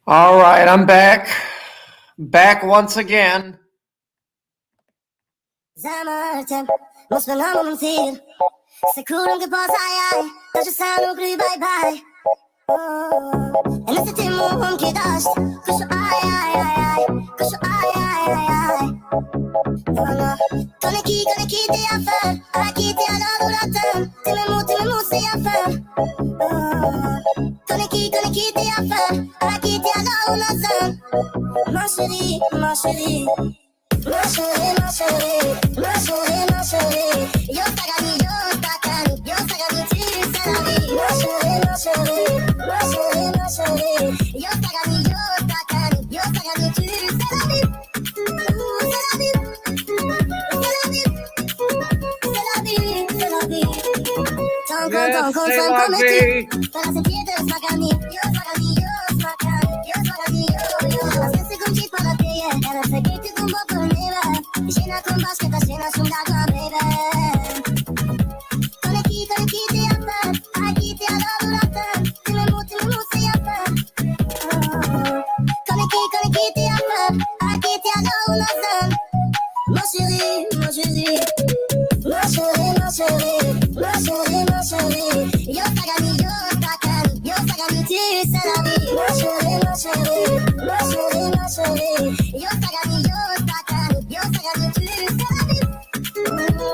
All right, I'm back. Back once again. Zamartem, måste någon till. Sekunden går pass, aj, aj. Kanske sen och gry, bye, bye. En nästa timme hon kidash. Kusho, aj, aj, aj, aj. Kusho, aj, aj, aj, aj. Kone ki, det jag för. Alla ki, det jag la ratten. Till mig mot, det jag för. Kone ki, det jag för. Alla ki, det jag la ratten. Ma chérie, ma chérie. Ma chérie, ma chérie, ma chérie, ma chérie. Yo tagani, tu sais la vie. Ma chérie, ma chérie, ma chérie, ma chérie. Yo tagani, tu sais la vie. C'est la vie, c'est la vie, c'est la vie, c'est la vie. Ton compte, comme tu. Para sentir de smagani, yo smagani, yo smagani, yo smagani, yo. Las segundos para ti, ela se quita com boca neva. Llena con basqueta, llena con agua, baby. Con aquí te apan, aquí te adoratan. Te me mute y apan. Con aquí te apan, aquí te adoratan. Ma chérie, ma chérie. Ma chérie, ma chérie, ma chérie, ma chérie. Yo tagani, tu sais la vie. Ma chérie, ma chérie, ma chérie, ma chérie. Yo tagani, tu sais la vie.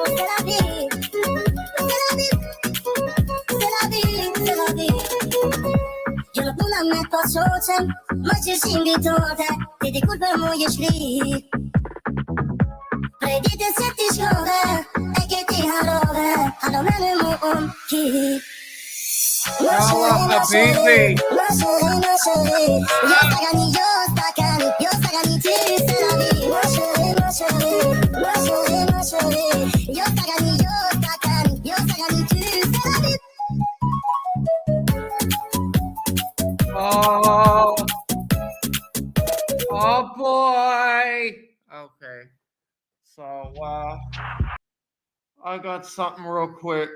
C'est la vie, c'est la vie, c'est la vie, c'est la vie. Yo lo puno met po sočem, možeš invitovat, ty kurve moje šli. Predite se ti škole, eke ti harove, halo mene mu ki. Ma chérie, ma chérie, yo tagani, tu sais la vie. Ma chérie, ma chérie, ma chérie, ma chérie, yo tagani, tu sais la vie. Oh boy. Okay. So, I got something real quick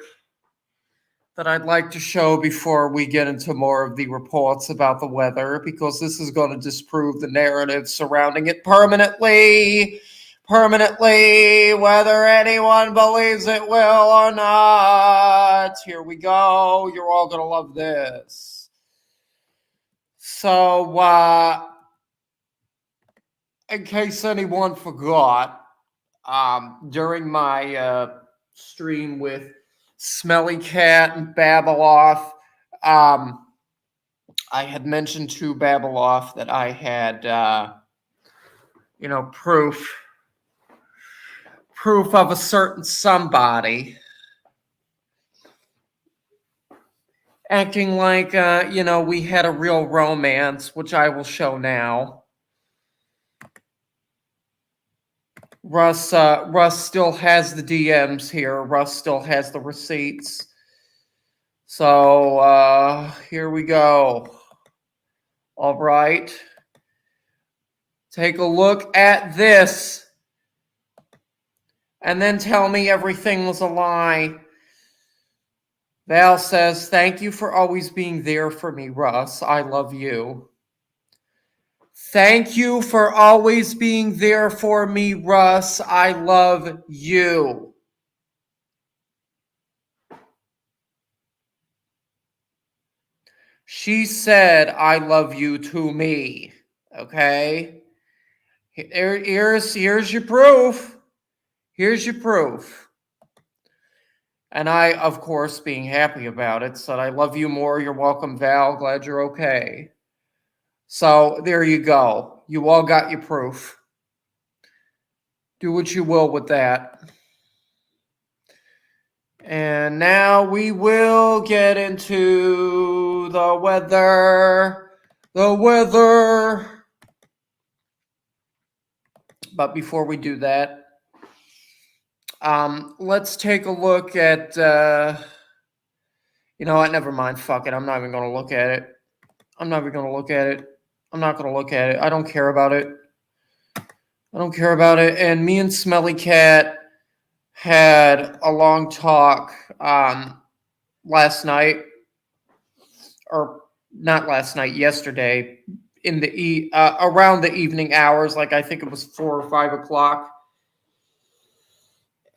that I'd like to show before we get into more of the reports about the weather, because this is going to disprove the narrative surrounding it permanently, whether anyone believes it will or not. Here we go. You're all going to love this. So, in case anyone forgot, during my stream with Smelly Cat and Babeloff, I had mentioned to Babeloff that I had, proof of a certain somebody acting like, we had a real romance, which I will show now. Russ still has the DMs here. Russ still has the receipts. So, here we go. All right. Take a look at this. And then tell me everything was a lie. Val says, thank you for always being there for me, Russ. I love you. Thank you for always being there for me, Russ. I love you. She said, I love you to me. Okay? Here's your proof. Here's your proof. And I, of course, being happy about it, said, I love you more. You're welcome, Val. Glad you're okay. So there you go. You all got your proof. Do what you will with that. And now we will get into the weather. The weather. But before we do that, let's take a look at, you know what? Never mind. Fuck it. I'm not even going to look at it. I'm not going to look at it. I don't care about it. And me and Smelly Cat had a long talk last night, or not last night, yesterday, in the around the evening hours, like I think it was 4 or 5 o'clock.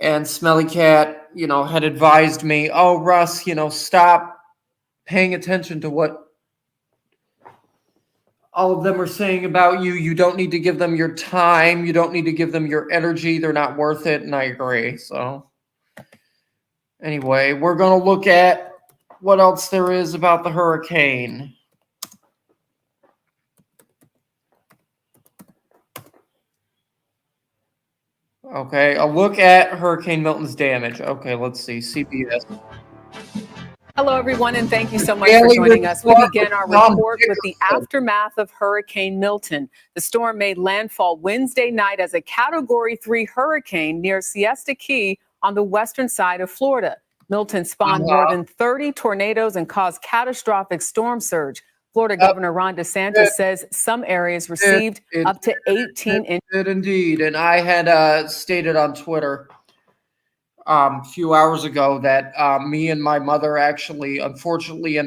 And Smelly Cat, had advised me, oh, Russ, stop paying attention to what all of them are saying about you. You don't need to give them your time. You don't need to give them your energy. They're not worth it. And I agree. So anyway, we're going to look at what else there is about the hurricane. Okay, a look at Hurricane Milton's damage. Okay, let's see. CBS. Hello, everyone, and thank you so much for joining us. We begin our report with the aftermath of Hurricane Milton. The storm made landfall Wednesday night as a Category 3 hurricane near Siesta Key on the western side of Florida. Milton spawned more than 30 tornadoes and caused catastrophic storm surge. Florida Governor Ron DeSantis says some areas received up to 18 inches. Indeed, and I had stated on Twitter a few hours ago that me and my mother actually, unfortunately,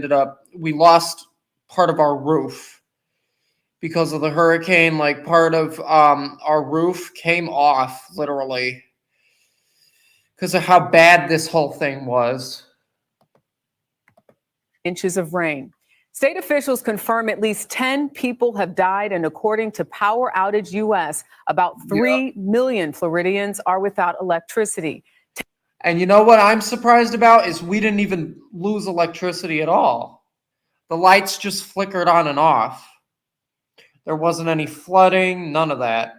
we lost part of our roof because of the hurricane. Like part of our roof came off literally because of how bad this whole thing was. Inches of rain. State officials confirm at least 10 people have died, and according to Power Outage US, about 3 million Floridians are without electricity. And you know what I'm surprised about is we didn't even lose electricity at all. The lights just flickered on and off. There wasn't any flooding, none of that.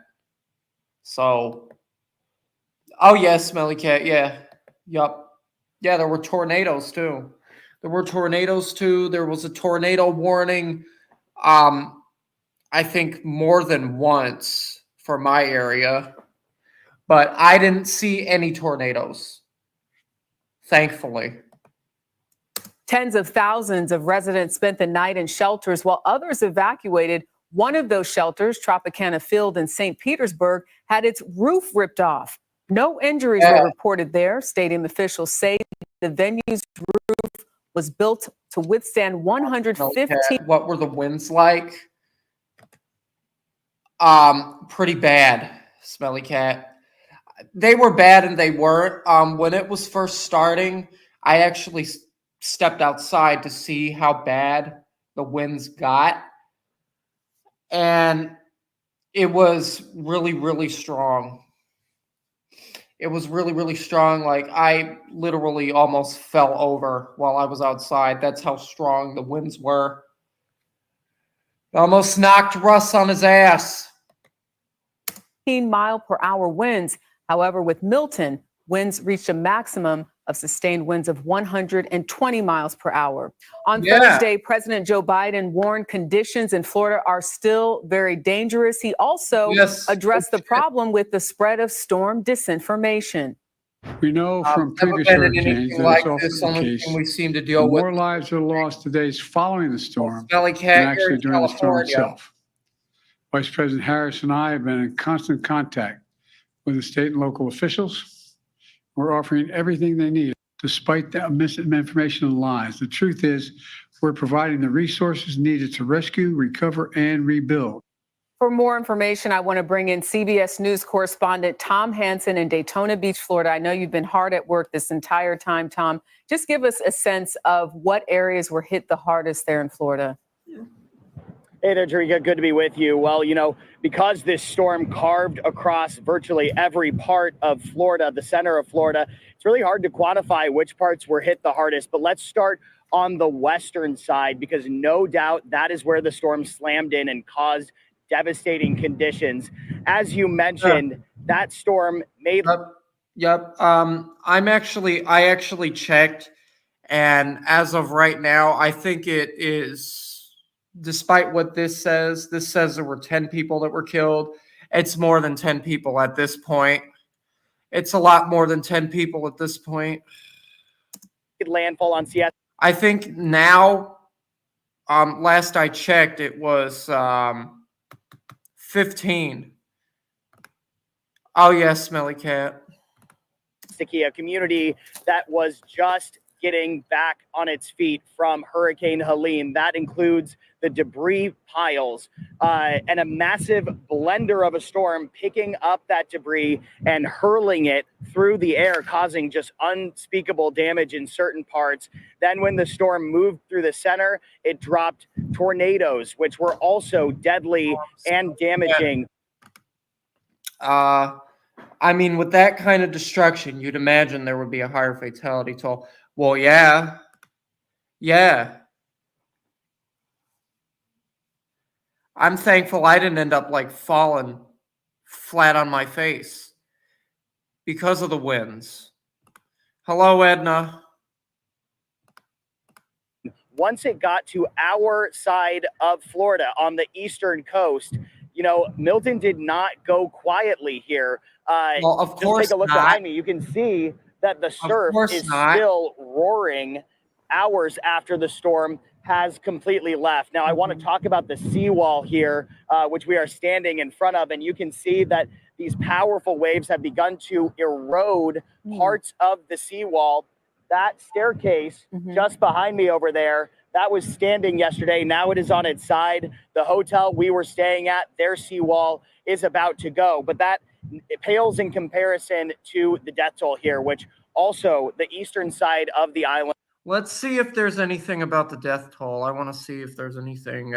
So, oh yeah, Smelly Cat, yeah. Yup. Yeah, there were tornadoes too. There was a tornado warning, I think more than once for my area. But I didn't see any tornadoes, thankfully. Tens of thousands of residents spent the night in shelters while others evacuated. One of those shelters, Tropicana Field in St. Petersburg, had its roof ripped off. No injuries were reported there. Stadium officials say the venue's roof was built to withstand 115. What were the winds like? Pretty bad, Smelly Cat. They were bad and they weren't. When it was first starting, I actually stepped outside to see how bad the winds got. And it was really, really strong. It was really, really strong. Like I literally almost fell over while I was outside. That's how strong the winds were. Almost knocked Russ on his ass. 15-mile-per-hour winds. However, with Milton, winds reached a maximum of sustained winds of 120 miles per hour. On Thursday, President Joe Biden warned conditions in Florida are still very dangerous. He also addressed the problem with the spread of storm disinformation. We know from previous hurricanes that it's often the case. We seem to deal with more lives are lost the days following the storm than actually during the storm itself. Vice President Harris and I have been in constant contact with the state and local officials. We're offering everything they need, despite the misinformation and lies. The truth is, we're providing the resources needed to rescue, recover, and rebuild. For more information, I want to bring in CBS News correspondent Tom Hanson in Daytona Beach, Florida. I know you've been hard at work this entire time, Tom. Just give us a sense of what areas were hit the hardest there in Florida. Hey there, Jerika. Good to be with you. Well, because this storm carved across virtually every part of Florida, the center of Florida, it's really hard to quantify which parts were hit the hardest. But let's start on the western side, because no doubt that is where the storm slammed in and caused devastating conditions. As you mentioned, that storm made... Yep. I actually checked, and as of right now, I think it is... Despite what this says there were 10 people that were killed. It's more than 10 people at this point. It's a lot more than 10 people at this point. Landfall on Seattle. I think now, last I checked, it was 15. Oh, yes, Smelly Cat. A community that was just getting back on its feet from Hurricane Helene. That includes the debris piles and a massive blender of a storm picking up that debris and hurling it through the air, causing just unspeakable damage in certain parts. Then when the storm moved through the center, it dropped tornadoes, which were also deadly and damaging. I mean, with that kind of destruction, you'd imagine there would be a higher fatality toll. Well, yeah. Yeah. I'm thankful I didn't end up like falling flat on my face because of the winds. Hello, Edna. Once it got to our side of Florida on the eastern coast, you know, Milton did not go quietly here. Well, of course just take a look not. behind me. You can see that the surf is still roaring hours after the storm has completely left. Now, I want to talk about the seawall here, which we are standing in front of, and you can see that these powerful waves have begun to erode parts of the seawall. That staircase just behind me over there, that was standing yesterday. Now it is on its side. The hotel we were staying at, their seawall is about to go. But that it pales in comparison to the death toll here, which also the eastern side of the island. Let's see if there's anything about the death toll. I want to see if there's anything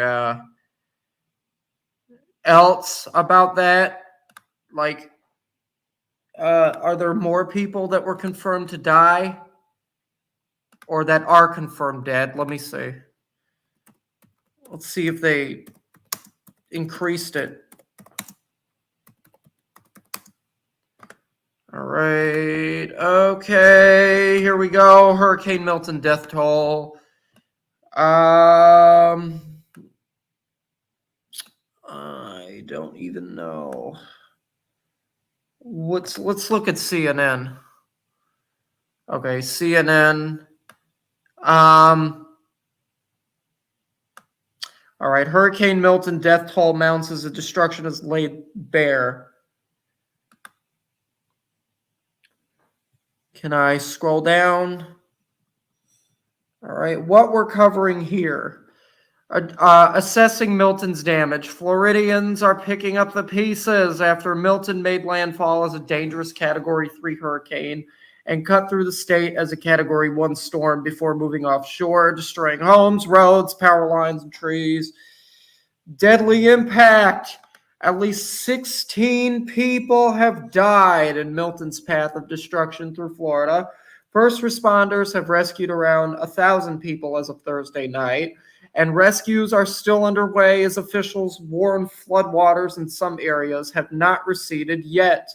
else about that. Like, are there more people that were confirmed to die? Or that are confirmed dead? Let me see. Let's see if they increased it. All right. Okay. Here we go. Hurricane Milton death toll. I don't even know. Let's look at CNN. Okay, CNN. All right, Hurricane Milton death toll mounts as the destruction is laid bare. Can I scroll down? All right, what we're covering here. Assessing Milton's damage. Floridians are picking up the pieces after Milton made landfall as a dangerous Category 3 hurricane and cut through the state as a Category 1 storm before moving offshore, destroying homes, roads, power lines, and trees. Deadly impact. At least 16 people have died in Milton's path of destruction through Florida. First responders have rescued around 1,000 people as of Thursday night, and rescues are still underway as officials warn floodwaters in some areas have not receded yet.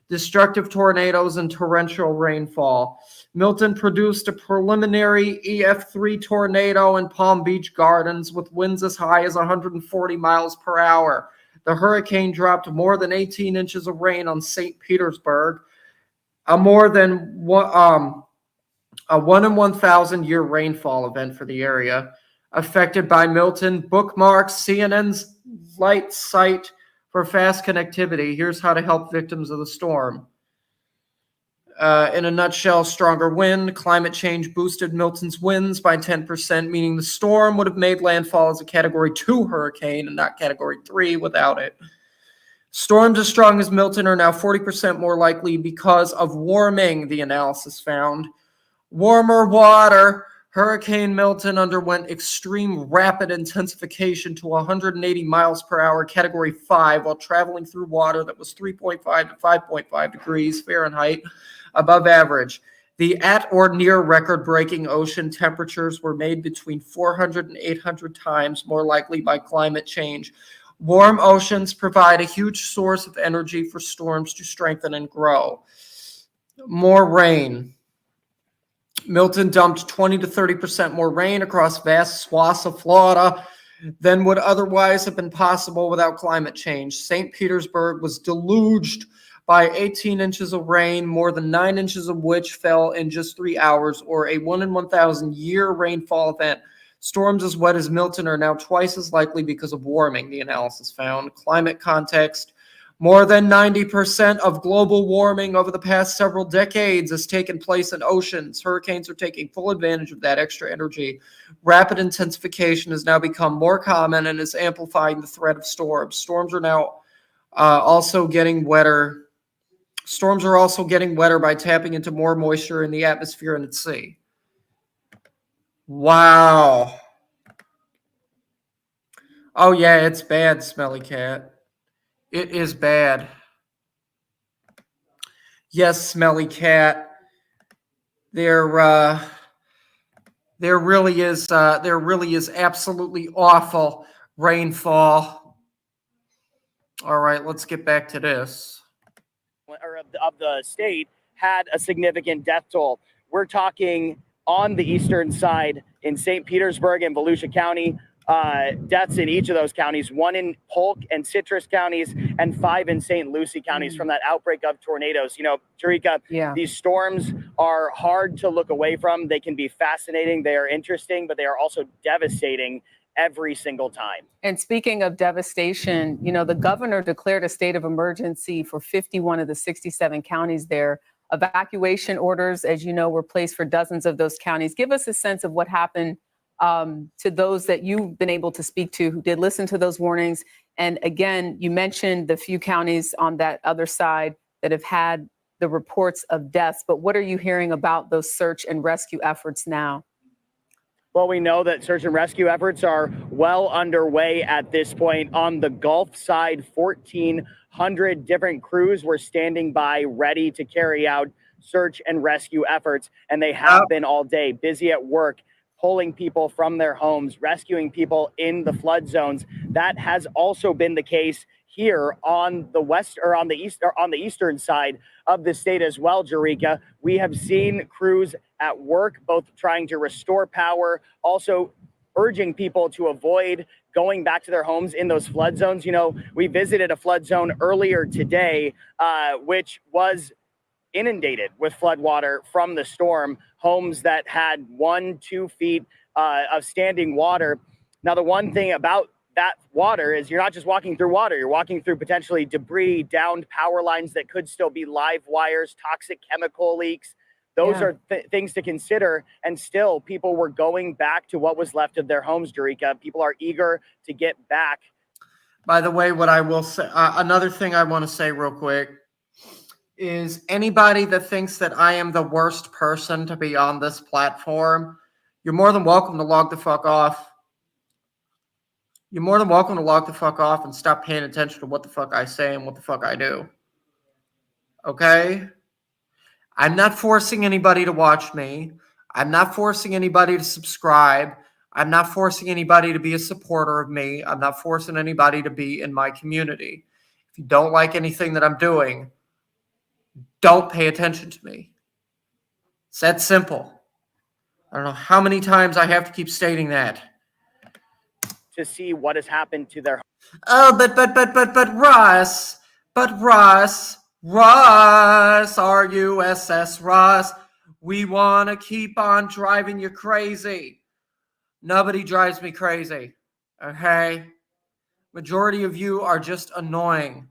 Destructive tornadoes and torrential rainfall. Milton produced a preliminary EF3 tornado in Palm Beach Gardens with winds as high as 140 miles per hour. The hurricane dropped more than 18 inches of rain on St. Petersburg, a more than a 1 in 1,000 year rainfall event for the area. Affected by Milton, bookmarks CNN's light site for fast connectivity. Here's how to help victims of the storm. In a nutshell, stronger wind, climate change boosted Milton's winds by 10%, meaning the storm would have made landfall as a Category 2 hurricane and not Category 3 without it. Storms as strong as Milton are now 40% more likely because of warming, the analysis found. Warmer water. Hurricane Milton underwent extreme rapid intensification to 180 miles per hour, Category 5, while traveling through water that was 3.5 to 5.5 degrees Fahrenheit above average. The at or near record-breaking ocean temperatures were made between 400 and 800 times more likely by climate change. Warm oceans provide a huge source of energy for storms to strengthen and grow. More rain. Milton dumped 20 to 30% more rain across vast swaths of Florida than would otherwise have been possible without climate change. St. Petersburg was deluged by 18 inches of rain, more than 9 inches of which fell in just 3 hours, or a 1 in 1,000 year rainfall event. Storms as wet as Milton are now twice as likely because of warming, the analysis found. Climate context. More than 90% of global warming over the past several decades has taken place in oceans. Hurricanes are taking full advantage of that extra energy. Rapid intensification has now become more common and is amplifying the threat of storms. Storms are now also getting wetter. Storms are also getting wetter by tapping into more moisture in the atmosphere and at sea. Wow. Oh, yeah, it's bad, Smelly Cat. It is bad. Yes, Smelly Cat. There really is absolutely awful rainfall. All right, let's get back to this. Or of the state had a significant death toll. We're talking on the eastern side in St. Petersburg and Volusia County. Deaths in each of those counties, 1 in Polk and Citrus counties, and 5 in St. Lucie counties from that outbreak of tornadoes. You know, Jericka, these storms are hard to look away from. They can be fascinating, they are interesting, but they are also devastating every single time. And speaking of devastation, you know, the governor declared a state of emergency for 51 of the 67 counties there. Evacuation orders, as you know, were placed for dozens of those counties. Give us a sense of what happened to those that you've been able to speak to who did listen to those warnings. And again, you mentioned the few counties on that other side that have had the reports of deaths, but what are you hearing about those search and rescue efforts now? Well, we know that search and rescue efforts are well underway at this point. On the Gulf side, 1,400 different crews were standing by ready to carry out search and rescue efforts, and they have been all day, busy at work, pulling people from their homes, rescuing people in the flood zones. That has also been the case here on the west or on the east or on the eastern side of the state as well, Jericka. We have seen crews at work, both trying to restore power, also urging people to avoid going back to their homes in those flood zones. You know, we visited a flood zone earlier today, which was inundated with flood water from the storm, homes that had 1-2 feet of standing water. Now, the one thing about that water is you're not just walking through water, you're walking through potentially debris, downed power lines that could still be live wires, toxic chemical leaks. Those are things to consider. And still, people were going back to what was left of their homes, Jericka. People are eager to get back. By the way, what I will say, another thing I want to say real quick, is anybody that thinks that I am the worst person to be on this platform, you're more than welcome to log the fuck off. You're more than welcome to log the fuck off and stop paying attention to what the fuck I say and what the fuck I do. Okay? I'm not forcing anybody to watch me. I'm not forcing anybody to subscribe. I'm not forcing anybody to be a supporter of me. I'm not forcing anybody to be in my community. If you don't like anything that I'm doing, don't pay attention to me. It's that simple. I don't know how many times I have to keep stating that. To see what has happened to their. Oh, but Russ, R-U-S-S, Russ, we want to keep on driving you crazy. Nobody drives me crazy, okay? Majority of you are just annoying.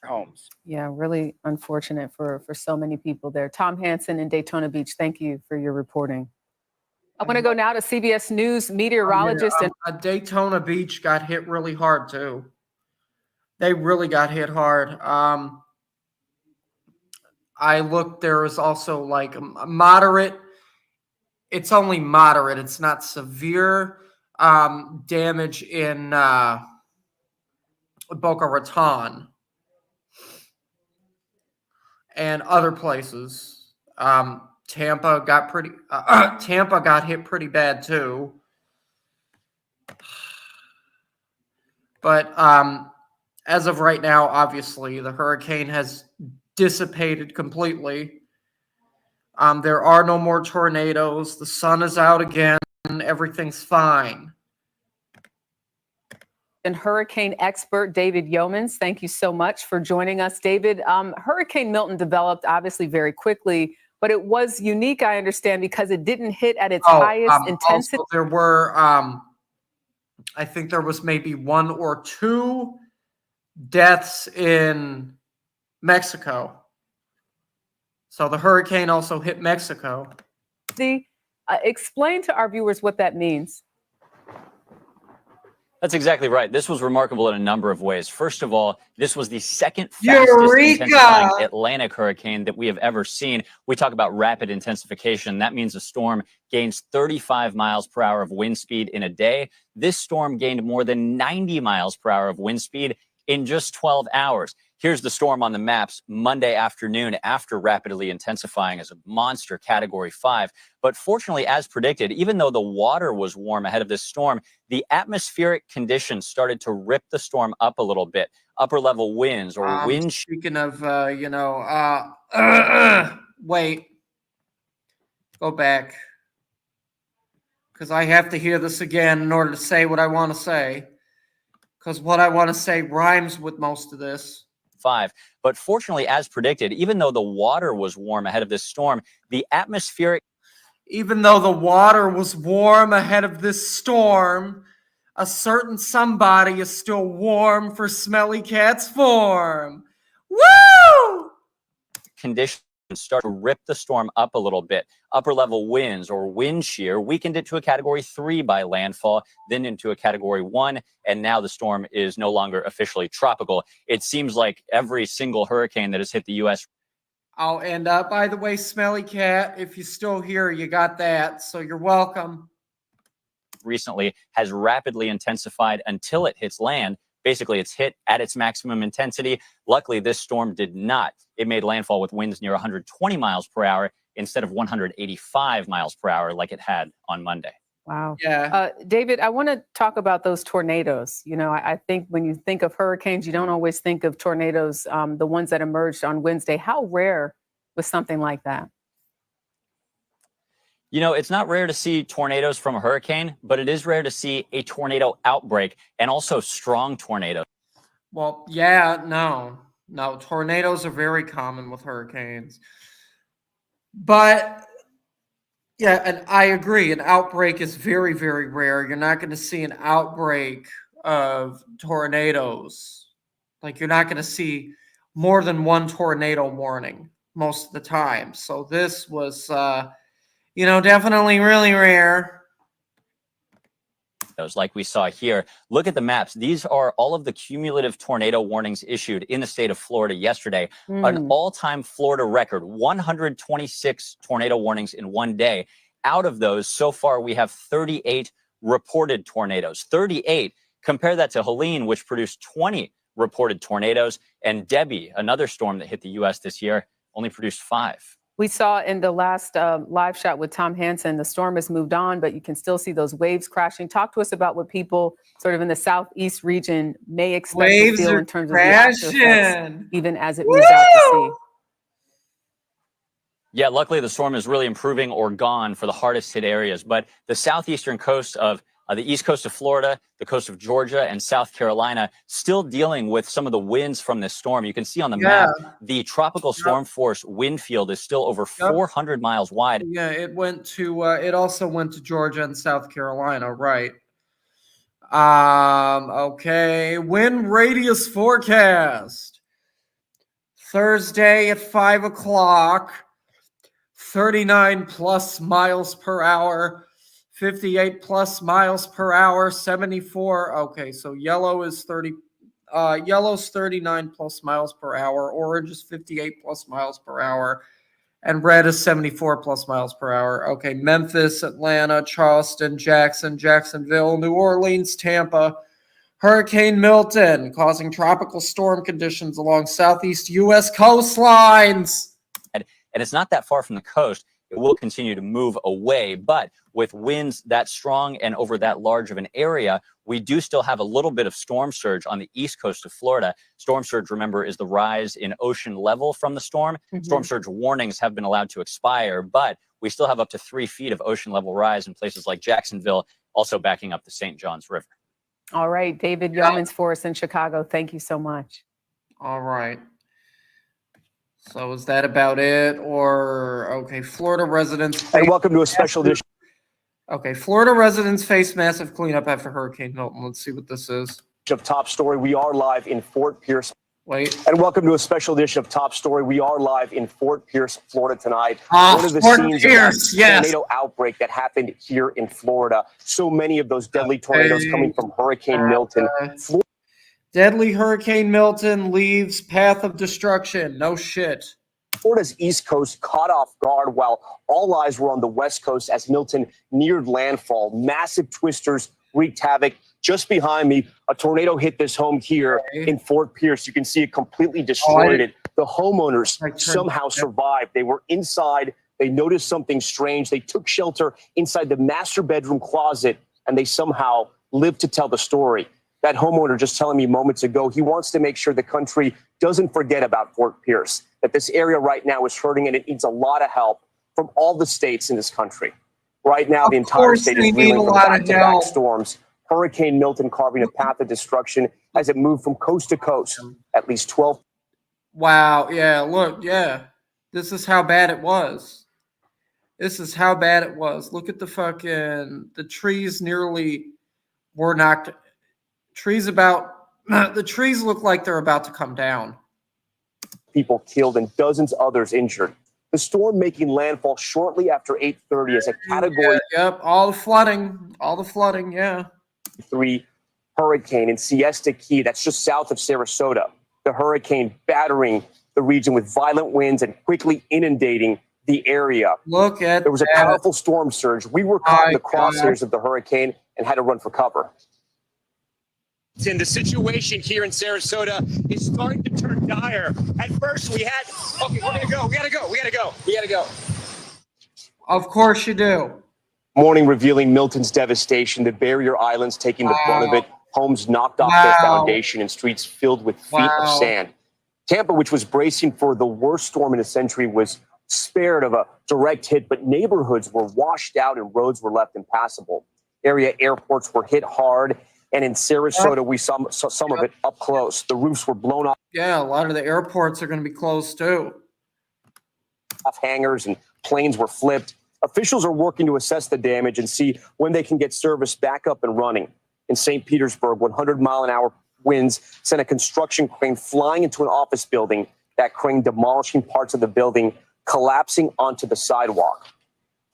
Homes. Yeah, really unfortunate for so many people there. Tom Hansen in Daytona Beach, thank you for your reporting. I want to go now to CBS News meteorologist. Daytona Beach got hit really hard too. They really got hit hard. I looked, there was also like a moderate, it's only moderate, it's not severe damage in Boca Raton and other places. Tampa got hit pretty bad too. But as of right now, obviously, the hurricane has dissipated completely. There are no more tornadoes. The sun is out again. Everything's fine. And hurricane expert David Yeomans, thank you so much for joining us. David, Hurricane Milton developed obviously very quickly, but it was unique, I understand, because it didn't hit at its highest intensity. Also, there were, I think there was maybe 1 or 2 deaths in Mexico. So the hurricane also hit Mexico. Explain to our viewers what that means. That's exactly right. This was remarkable in a number of ways. First of all, this was the second fastest intensifying Atlantic hurricane that we have ever seen. We talk about rapid intensification. That means a storm gains 35 miles per hour of wind speed in a day. This storm gained more than 90 miles per hour of wind speed in just 12 hours. Here's the storm on the maps Monday afternoon after rapidly intensifying as a monster Category 5. But fortunately, as predicted, even though the water was warm ahead of this storm, the atmospheric conditions started to rip the storm up a little bit. Upper level winds or wind. Speaking of, wait, go back. Because I have to hear this again in order to say what I want to say. Because what I want to say rhymes with most of this. 5. But fortunately, as predicted, even though the water was warm ahead of this storm, the atmospheric. Even though the water was warm ahead of this storm, a certain somebody is still warm for Smelly Cat's form. Woo! Conditions start to rip the storm up a little bit. Upper level winds or wind shear weakened it to a Category 3 by landfall, then into a Category 1, and now the storm is no longer officially tropical. It seems like every single hurricane that has hit the U.S. Oh, and by the way, Smelly Cat, if you're still here, you got that, so you're welcome. Recently has rapidly intensified until it hits land. Basically, it's hit at its maximum intensity. Luckily, this storm did not. It made landfall with winds near 120 miles per hour instead of 185 miles per hour like it had on Monday. Wow. Yeah. David, I want to talk about those tornadoes. You know, I think when you think of hurricanes, you don't always think of tornadoes, the ones that emerged on Wednesday. How rare was something like that? You know, it's not rare to see tornadoes from a hurricane, but it is rare to see a tornado outbreak and also strong tornadoes. Well, yeah, no, tornadoes are very common with hurricanes. But, yeah, and I agree, an outbreak is very, very rare. You're not going to see an outbreak of tornadoes. Like, you're not going to see more than one tornado warning most of the time. So this was, definitely really rare. Like we saw here. Look at the maps. These are all of the cumulative tornado warnings issued in the state of Florida yesterday. An all-time Florida record, 126 tornado warnings in one day. Out of those, so far, we have 38 reported tornadoes. 38. Compare that to Helene, which produced 20 reported tornadoes, and Debbie, another storm that hit the U.S. this year, only produced 5. We saw in the last live shot with Tom Hansen, the storm has moved on, but you can still see those waves crashing. Talk to us about what people sort of in the southeast region may expect to feel in terms of the after effects, even as it moves out to sea. Yeah, luckily the storm is really improving or gone for the hardest hit areas, but the southeastern coast of the east coast of Florida, the coast of Georgia, and South Carolina still dealing with some of the winds from this storm. You can see on the map, the tropical storm force wind field is still over 400 miles wide. Yeah, it also went to Georgia and South Carolina, right? Okay, wind radius forecast. Thursday at 5 o'clock, 39 plus miles per hour. 58 plus miles per hour, 74. Okay, so yellow's 39 plus miles per hour, orange is 58 plus miles per hour, and red is 74 plus miles per hour. Okay, Memphis, Atlanta, Charleston, Jacksonville, New Orleans, Tampa. Hurricane Milton causing tropical storm conditions along southeast U.S. coastlines. And it's not that far from the coast. It will continue to move away, but with winds that strong and over that large of an area, we do still have a little bit of storm surge on the east coast of Florida. Storm surge, remember, is the rise in ocean level from the storm. Storm surge warnings have been allowed to expire, but we still have up to 3 feet of ocean level rise in places like Jacksonville, also backing up the St. Johns River. All right, David Yeomans for us in Chicago. Thank you so much. All right. So is that about it? Or, okay, Florida residents. Hey, welcome to a special edition. Okay, Florida residents face massive cleanup after Hurricane Milton. Let's see what this is. Of Top Story. We are live in Fort Pierce. Wait. And welcome to a special edition of Top Story. We are live in Fort Pierce, Florida tonight. One of the Fort scenes Pierce, of that yes. tornado outbreak that happened here in Florida. So many of those deadly tornadoes coming from Hurricane Milton. Deadly Hurricane Milton leaves path of destruction. No shit. Florida's East Coast caught off guard while all eyes were on the West Coast as Milton neared landfall. Massive twisters wreaked havoc. Just behind me, a tornado hit this home here in Fort Pierce. You can see it completely destroyed it. The homeowners somehow survived. They were inside. They noticed something strange. They took shelter inside the master bedroom closet, and they somehow lived to tell the story. That homeowner just telling me moments ago, he wants to make sure the country doesn't forget about Fort Pierce, that this area right now is hurting and it needs a lot of help from all the states in this country. Right now, the entire state is reeling from back-to-back storms. Hurricane Milton carving a path of destruction as it moved from coast to coast. At least 12. Wow. Yeah. Look. Yeah. This is how bad it was. This is how bad it was. Look at the trees nearly were knocked. The trees look like they're about to come down. People killed and dozens others injured. The storm making landfall shortly after 8:30 as a category. Yep. All the flooding. Yeah. 3 hurricane in Siesta Key. That's just south of Sarasota. The hurricane battering the region with violent winds and quickly inundating the area. Look at There was a powerful storm surge. We were caught in the crosshairs of the hurricane and had to run for cover. And the situation here in Sarasota is starting to turn dire. At first we had, okay, we gotta go. Of course you do. Morning revealing Milton's devastation, the barrier islands taking the brunt of it, homes knocked off their foundation and streets filled with feet of sand. Tampa, which was bracing for the worst storm in a century, was spared of a direct hit, but neighborhoods were washed out and roads were left impassable. Area airports were hit hard, and in Sarasota, we saw some of it up close. The roofs were blown off. Yeah, a lot of the airports are going to be closed too. Hangars and planes were flipped. Officials are working to assess the damage and see when they can get service back up and running. In St. Petersburg, 100-mile-an-hour winds sent a construction crane flying into an office building. That crane demolishing parts of the building, collapsing onto the sidewalk.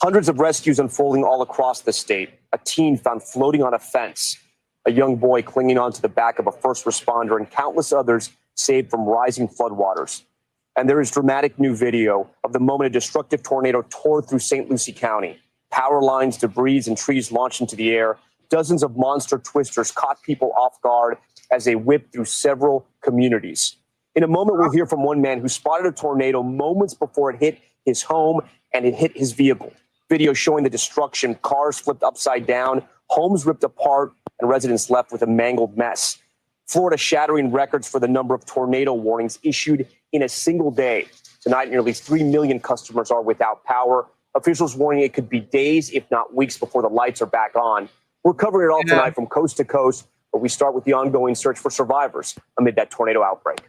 Hundreds of rescues unfolding all across the state. A teen found floating on a fence. A young boy clinging onto the back of a first responder, and countless others saved from rising floodwaters. And there is dramatic new video of the moment a destructive tornado tore through St. Lucie County. Power lines, debris, and trees launched into the air. Dozens of monster twisters caught people off guard as they whipped through several communities. In a moment, we'll hear from one man who spotted a tornado moments before it hit his home and it hit his vehicle. Video showing the destruction, cars flipped upside down, homes ripped apart, and residents left with a mangled mess. Florida shattering records for the number of tornado warnings issued in a single day. Tonight, nearly 3 million customers are without power. Officials warning it could be days, if not weeks, before the lights are back on. We're covering it all tonight from coast to coast, but we start with the ongoing search for survivors amid that tornado outbreak.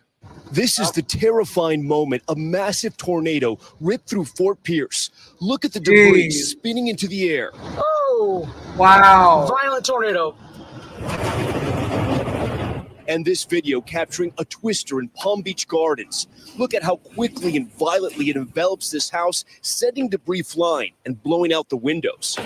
This is the terrifying moment a massive tornado ripped through Fort Pierce. Look at the debris spinning into the air. Oh, wow. Violent tornado. And this video capturing a twister in Palm Beach Gardens. Look at how quickly and violently it envelops this house, sending debris flying and blowing out the windows.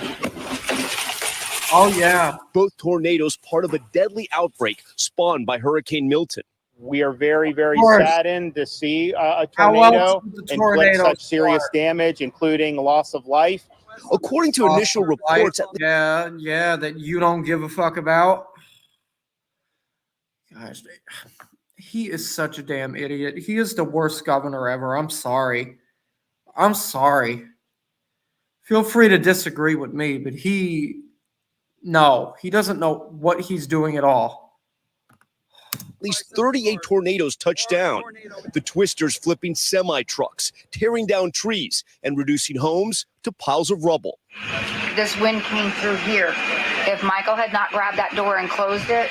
Oh, yeah. Both tornadoes part of a deadly outbreak spawned by Hurricane Milton. We are very, very saddened to see a tornado inflict such serious damage, including loss of life. According to initial reports, that you don't give a fuck about. Gosh, he is such a damn idiot. He is the worst governor ever. I'm sorry. Feel free to disagree with me, but he doesn't know what he's doing at all. At least 38 tornadoes touched down. The twisters flipping semi-trucks, tearing down trees, and reducing homes to piles of rubble. This wind came through here. If Michael had not grabbed that door and closed it,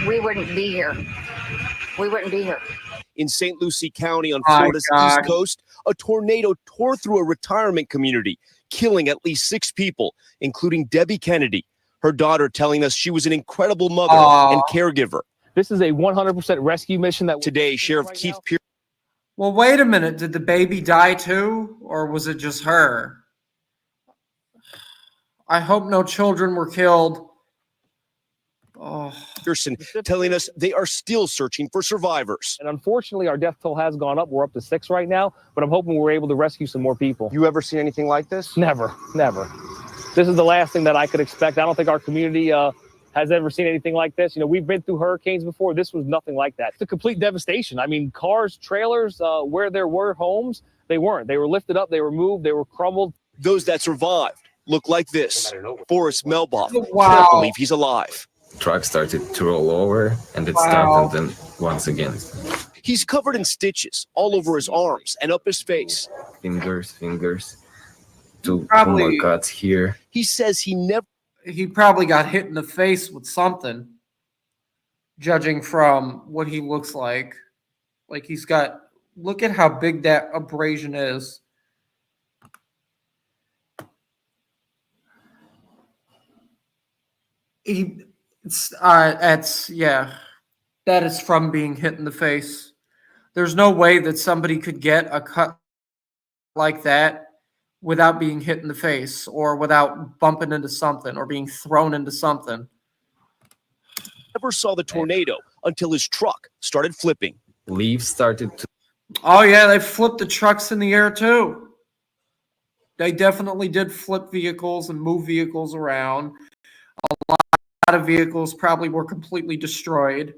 we wouldn't be here. In St. Lucie County on Florida's East Coast, a tornado tore through a retirement community, killing at least 6 people, including Debbie Kennedy. Her daughter telling us she was an incredible mother and caregiver. This is a 100% rescue mission that Today, Sheriff Keith Pierce. Well, wait a minute. Did the baby die too? Or was it just her? I hope no children were killed. Oh. Pearson telling us they are still searching for survivors. And unfortunately, our death toll has gone up. We're up to 6 right now, but I'm hoping we're able to rescue some more people. You ever seen anything like this? Never, never. This is the last thing that I could expect. I don't think our community has ever seen anything like this. You know, we've been through hurricanes before. This was nothing like that. It's a complete devastation. I mean, cars, trailers, where there were homes, they weren't. They were lifted up, they were moved, they were crumbled. Those that survived look like this. Forrest Melboff Wow. can't believe he's alive. Truck started to roll over and it stopped, and then once again. He's covered in stitches all over his arms and up his face. Fingers, two Probably- more cuts here. He says He probably got hit in the face with something, judging from what he looks like. Like he's got, look at how big that abrasion is. Yeah, that is from being hit in the face. There's no way that somebody could get a cut like that without being hit in the face or without bumping into something or being thrown into something. never saw the tornado until his truck started flipping. Leaves started to. Oh yeah, they flipped the trucks in the air too. They definitely did flip vehicles and move vehicles around. A lot of vehicles probably were completely destroyed.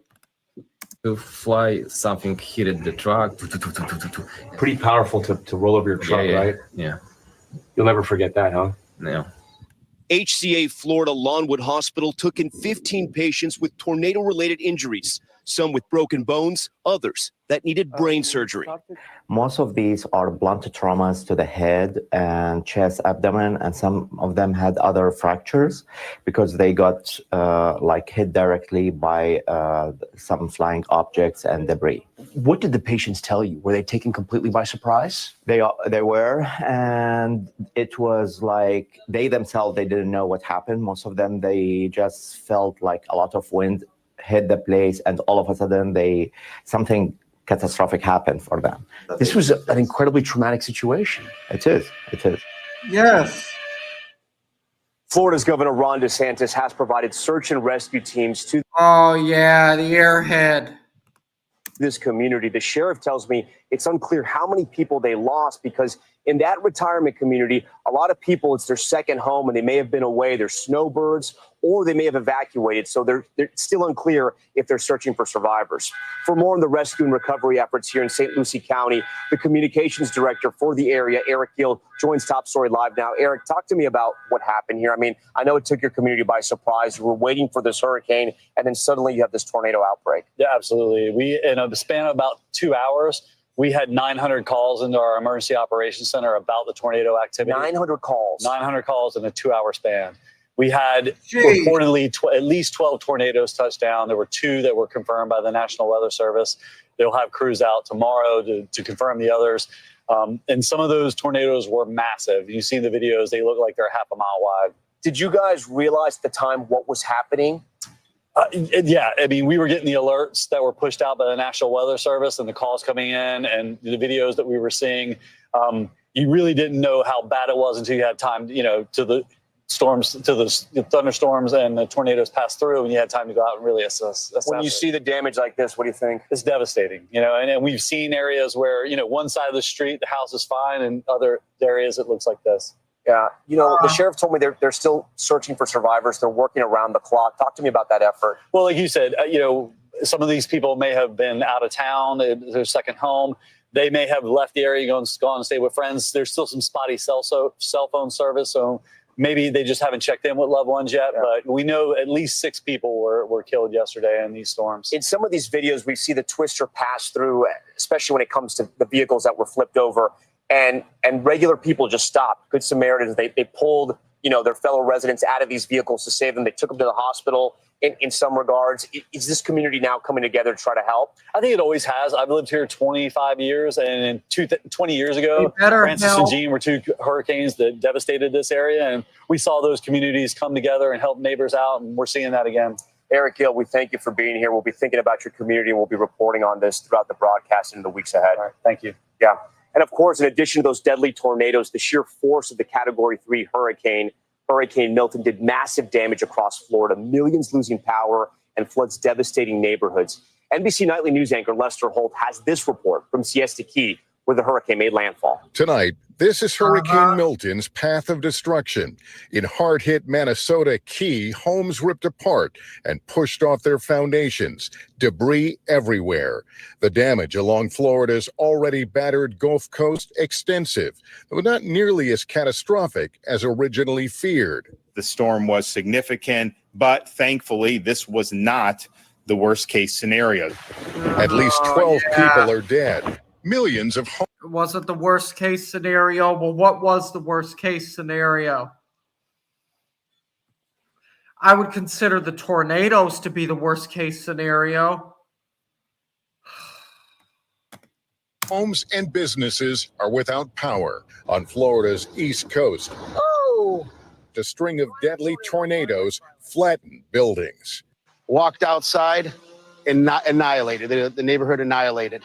To fly, something hit the truck. Pretty powerful to roll over your truck, right? Yeah. You'll never forget that, huh? No. HCA Florida Lawnwood Hospital took in 15 patients with tornado-related injuries, some with broken bones, others that needed brain surgery. Most of these are blunt traumas to the head and chest, abdomen, and some of them had other fractures because they got hit directly by some flying objects and debris. What did the patients tell you? Were they taken completely by surprise? They were, and it was like they themselves, they didn't know what happened. Most of them, they just felt like a lot of wind hit the place, and all of a sudden something catastrophic happened for them. This was an incredibly traumatic situation. It is. Yes. Florida's Governor Ron DeSantis has provided search and rescue teams to Oh yeah, the airhead. this community. The sheriff tells me it's unclear how many people they lost because in that retirement community, a lot of people, it's their second home and they may have been away. They're snowbirds or they may have evacuated. So they're still unclear if they're searching for survivors. For more on the rescue and recovery efforts here in St. Lucie County, the communications director for the area, Eric Gill, joins Top Story Live now. Eric, talk to me about what happened here. I mean, I know it took your community by surprise. You were waiting for this hurricane and then suddenly you have this tornado outbreak. Yeah, absolutely. We, in a span of about 2 hours, we had 900 calls into our emergency operations center about the tornado activity. 900 calls. 900 calls in a 2-hour span. We had reportedly at least 12 tornadoes touch down. There were 2 that were confirmed by the National Weather Service. They'll have crews out tomorrow to confirm the others. And some of those tornadoes were massive. You've seen the videos. They look like they're half a mile wide. Did you guys realize at the time what was happening? Yeah, I mean, we were getting the alerts that were pushed out by the National Weather Service and the calls coming in and the videos that we were seeing. You really didn't know how bad it was until you had time, to the storms, to the thunderstorms and the tornadoes pass through, and you had time to go out and really assess When you see the damage like this, what do you think? It's devastating, and we've seen areas where, one side of the street, the house is fine, and other areas it looks like this. Yeah, the sheriff told me they're still searching for survivors. They're working around the clock. Talk to me about that effort. Well, like you said, some of these people may have been out of town, their second home. They may have left the area, gone and stay with friends. There's still some spotty cell phone service, so maybe they just haven't checked in with loved ones yet. Yeah. But we know at least 6 people were killed yesterday in these storms. In some of these videos, we see the twister pass through, especially when it comes to the vehicles that were flipped over. And regular people just stopped. Good Samaritans, they pulled their fellow residents out of these vehicles to save them. They took them to the hospital in some regards. Is this community now coming together to try to help? I think it always has. I've lived here 25 years, and 20 years ago, Francis and Jean were two hurricanes that devastated this area, and we saw those communities come together and help neighbors out, and we're seeing that again. Eric Gill, we thank you for being here. We'll be thinking about your community, and we'll be reporting on this throughout the broadcast in the weeks ahead. All right, thank you. Yeah. And of course, in addition to those deadly tornadoes, the sheer force of the Category 3 hurricane, Hurricane Milton, did massive damage across Florida, millions losing power and floods devastating neighborhoods. NBC Nightly News anchor Lester Holt has this report from Siesta Key, where the hurricane made landfall. Tonight, this is Hurricane Milton's path of destruction. In hard-hit Manasota Key, homes ripped apart and pushed off their foundations, debris everywhere. The damage along Florida's already battered Gulf Coast extensive, though not nearly as catastrophic as originally feared. The storm was significant, but thankfully this was not the worst-case scenario. At least 12 people are dead. Millions of homes. Was it the worst case scenario? Well, what was the worst case scenario? I would consider the tornadoes to be the worst case scenario. Homes and businesses are without power on Florida's east coast. A string of deadly tornadoes flattened buildings. Walked outside and annihilated. The neighborhood annihilated.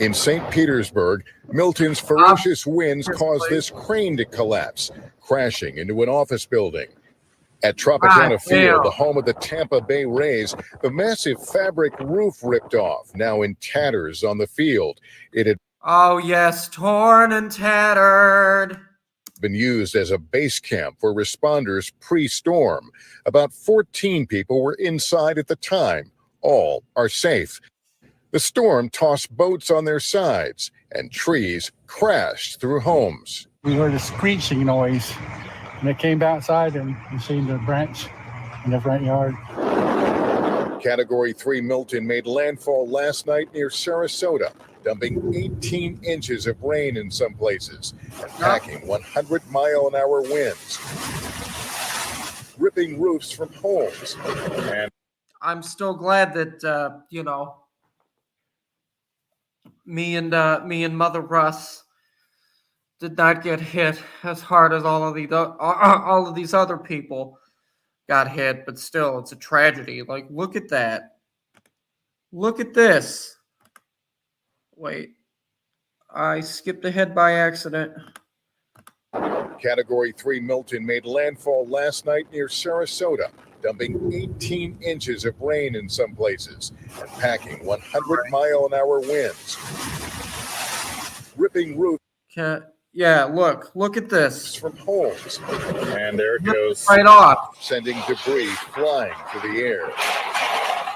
In St. Petersburg, Milton's ferocious winds caused this crane to collapse, crashing into an office building. At Tropicana Field, the home of the Tampa Bay Rays, the massive fabric roof ripped off, now in tatters on the field. It had torn and tattered. Been used as a base camp for responders pre-storm. About 14 people were inside at the time. All are safe. The storm tossed boats on their sides, and trees crashed through homes. We heard a screeching noise, and it came outside, and we seen the branch in the front yard. Category 3 Milton made landfall last night near Sarasota, dumping 18 inches of rain in some places and packing 100-mile-an-hour winds, ripping roofs from homes. And I'm still glad that me and Mother Russ did not get hit as hard as all of these other people got hit, but still, it's a tragedy. Like, look at that. Look at this. Wait, I skipped ahead by accident. Category 3 Milton made landfall last night near Sarasota, dumping 18 inches of rain in some places and packing 100-mile-an-hour winds, ripping roofs. Look at this. From homes. And there it goes. Right off. Sending debris flying through the air,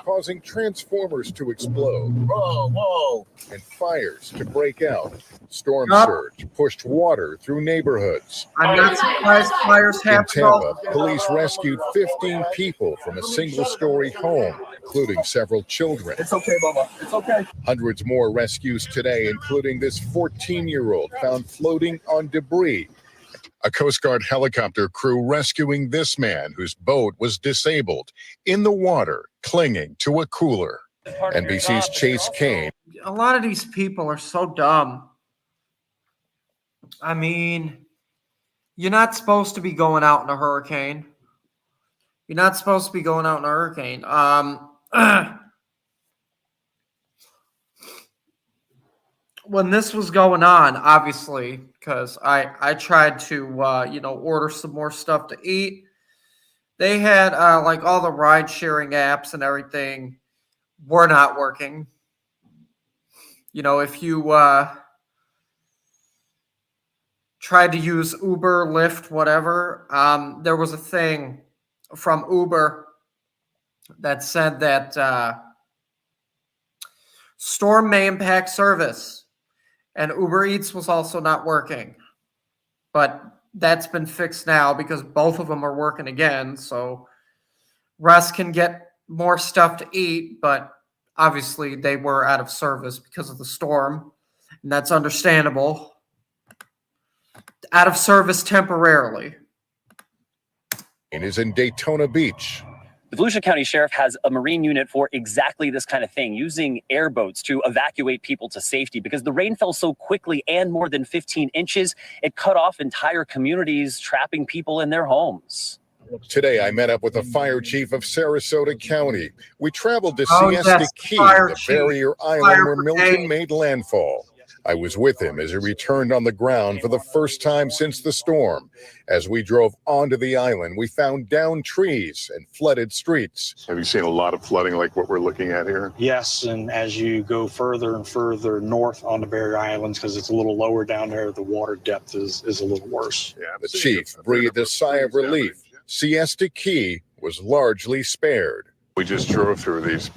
causing transformers to explode. Whoa. And fires to break out. Storm surge pushed water through neighborhoods. I'm not surprised fires In happen. Tampa, police rescued 15 people from a single-story home, including several children. It's okay, Bubba. It's okay. Hundreds more rescues today, including this 14-year-old found floating on debris. A Coast Guard helicopter crew rescuing this man whose boat was disabled in the water, clinging to a cooler. NBC's Chase Kane. A lot of these people are so dumb. I mean, you're not supposed to be going out in a hurricane. You're not supposed to be going out in a hurricane. When this was going on, obviously, because I tried to order some more stuff to eat. They had like all the ride sharing apps and everything were not working. If you tried to use Uber, Lyft, whatever, there was a thing from Uber that said that storm may impact service, and Uber Eats was also not working. But that's been fixed now because both of them are working again, so Russ can get more stuff to eat, but obviously they were out of service because of the storm, and that's understandable. Out of service temporarily. is in Daytona Beach. The Volusia County Sheriff has a Marine unit for exactly this kind of thing, using airboats to evacuate people to safety because the rain fell so quickly and more than 15 inches, it cut off entire communities, trapping people in their homes. Today, I met up with the fire chief of Sarasota County. We traveled to Oh, Siesta yes, Key, fire the chief. barrier island Fire where Milton brigade. made landfall. I was with him as he returned on the ground for the first time since the storm. As we drove onto the island, we found downed trees and flooded streets. Have you seen a lot of flooding like what we're looking at here? Yes, and as you go further and further north on the barrier islands, because it's a little lower down there, the water depth is a little worse. Yeah, The chief breathed a sigh of relief. Siesta Key was largely spared. We just drove through these